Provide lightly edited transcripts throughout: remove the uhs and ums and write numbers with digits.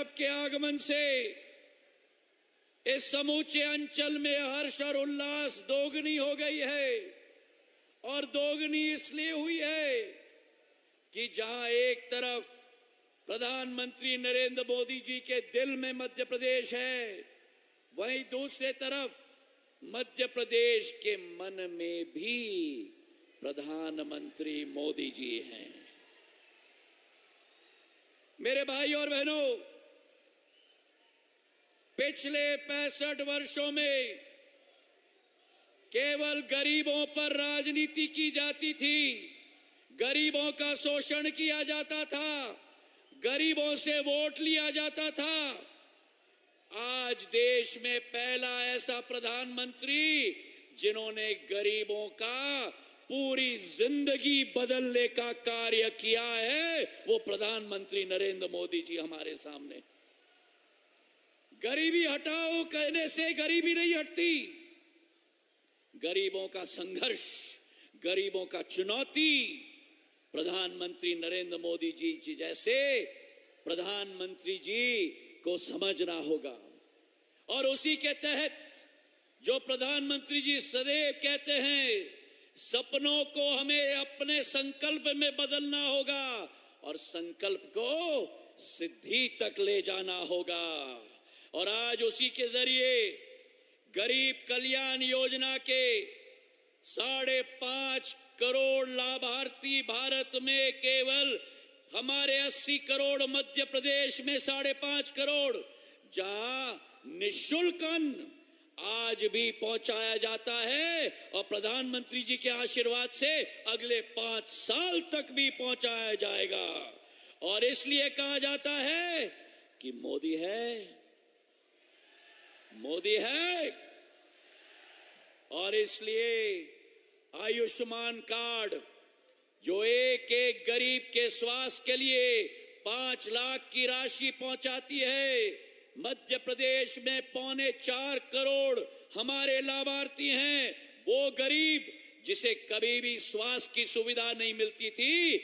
साहब के आगमन से इस समूचे अंचल में हर्ष और उल्लास दोगुनी हो गई है। और दोगुनी इसलिए हुई है कि जहां एक तरफ प्रधानमंत्री नरेंद्र मोदी जी के दिल में मध्य प्रदेश है, वहीं दूसरे तरफ मध्य प्रदेश के मन में भी प्रधानमंत्री मोदी जी हैं। मेरे भाई और बहनों, पिछले 65 वर्षों में केवल गरीबों पर राजनीति की जाती थी, गरीबों का शोषण किया जाता था, गरीबों से वोट लिया जाता था। आज देश में पहला ऐसा प्रधानमंत्री जिन्होंने गरीबों का पूरी जिंदगी बदलने का कार्य किया है, वो प्रधानमंत्री नरेंद्र मोदी जी हमारे सामने। गरीबी हटाओ कहने से गरीबी नहीं हटती। गरीबों का संघर्ष, गरीबों का चुनौती प्रधानमंत्री नरेंद्र मोदी जी जैसे प्रधानमंत्री जी को समझना होगा। और उसी के तहत जो प्रधानमंत्री जी सदैव कहते हैं, सपनों को हमें अपने संकल्प में बदलना होगा और संकल्प को सिद्धि तक ले जाना होगा। और आज उसी के जरिए गरीब कल्याण योजना के 5.5 करोड़ लाभार्थी, भारत में केवल हमारे 80 करोड़, मध्य प्रदेश में 5.5 करोड़, जहां निःशुल्क अन्न आज भी पहुंचाया जाता है और प्रधानमंत्री जी के आशीर्वाद से अगले 5 साल तक भी पहुंचाया जाएगा। और इसलिए कहा जाता है कि मोदी है, मोदी है। और इसलिए आयुष्मान कार्ड जो एक एक गरीब के स्वास्थ्य के लिए 5 लाख की राशि पहुंचाती है, मध्य प्रदेश में 3.25 करोड़ हमारे लाभार्थी हैं। वो गरीब जिसे कभी भी स्वास्थ्य की सुविधा नहीं मिलती थी,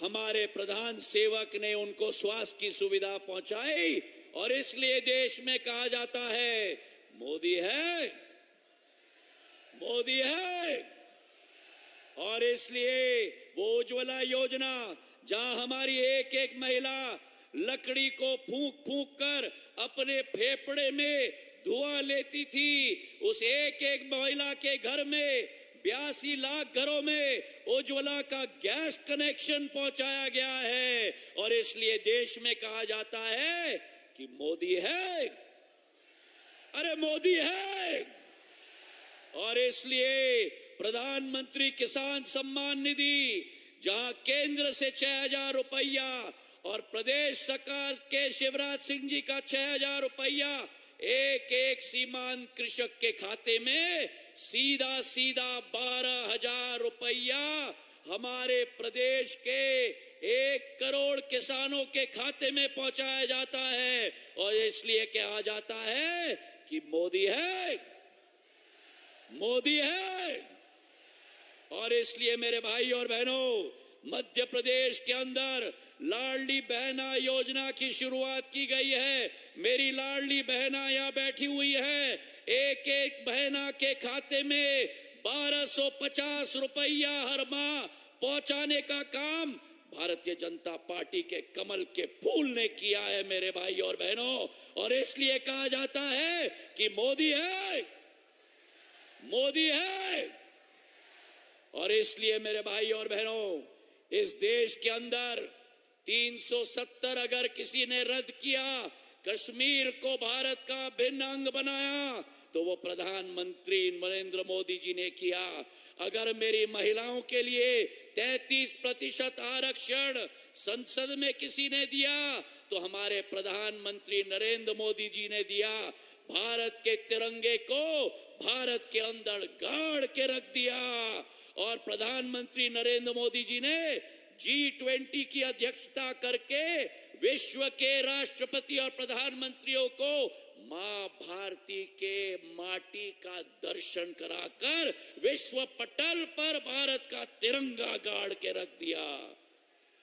हमारे प्रधान सेवक ने उनको स्वास्थ्य की सुविधा पहुंचाई। और इसलिए देश में कहा जाता है, मोदी है, मोदी है। और इसलिए वो उज्ज्वला योजना, जहां हमारी एक एक महिला लकड़ी को फूंक फूंक कर अपने फेफड़े में धुआं लेती थी, उस एक एक महिला के घर में 82 लाख घरों में उज्ज्वला का गैस कनेक्शन पहुंचाया गया है। और इसलिए देश में कहा जाता है कि मोदी है, अरे मोदी है। और इसलिए प्रधानमंत्री किसान सम्मान निधि, जहां केंद्र से 6,000 रुपया और प्रदेश सरकार के शिवराज सिंह जी का 6,000 रुपया एक एक सीमांत कृषक के खाते में सीधा सीधा 12,000 रुपया हमारे प्रदेश के 1 करोड़ किसानों के खाते में पहुंचाया जाता है। और इसलिए कहा जाता है कि मोदी है, मोदी है। और इसलिए मेरे भाई और बहनों, मध्य प्रदेश के अंदर लाडली बहना योजना की शुरुआत की गई है। मेरी लाडली बहना यहाँ बैठी हुई है। एक एक बहना के खाते में 1250 रुपया हर माह पहुंचाने का काम भारतीय जनता पार्टी के कमल के फूल ने किया है मेरे भाई और बहनों। और इसलिए कहा जाता है कि मोदी है, मोदी है। और इसलिए मेरे भाई और बहनों, इस देश के अंदर 370 अगर किसी ने रद्द किया, कश्मीर को भारत का भिन्न अंग बनाया, तो वो प्रधानमंत्री नरेंद्र मोदी जी ने किया। अगर मेरी महिलाओं के लिए 33% आरक्षण संसद में किसी ने दिया, तो हमारे प्रधानमंत्री नरेंद्र मोदी जी ने दिया। भारत के तिरंगे को भारत के अंदर गाड़ के रख दिया। और प्रधानमंत्री नरेंद्र मोदी जी ने G20 की अध्यक्षता करके विश्व के राष्ट्रपति और प्रधानमंत्रियों को मां भारती के माटी का दर्शन कराकर विश्व पटल पर भारत का तिरंगा गाड़ के रख दिया।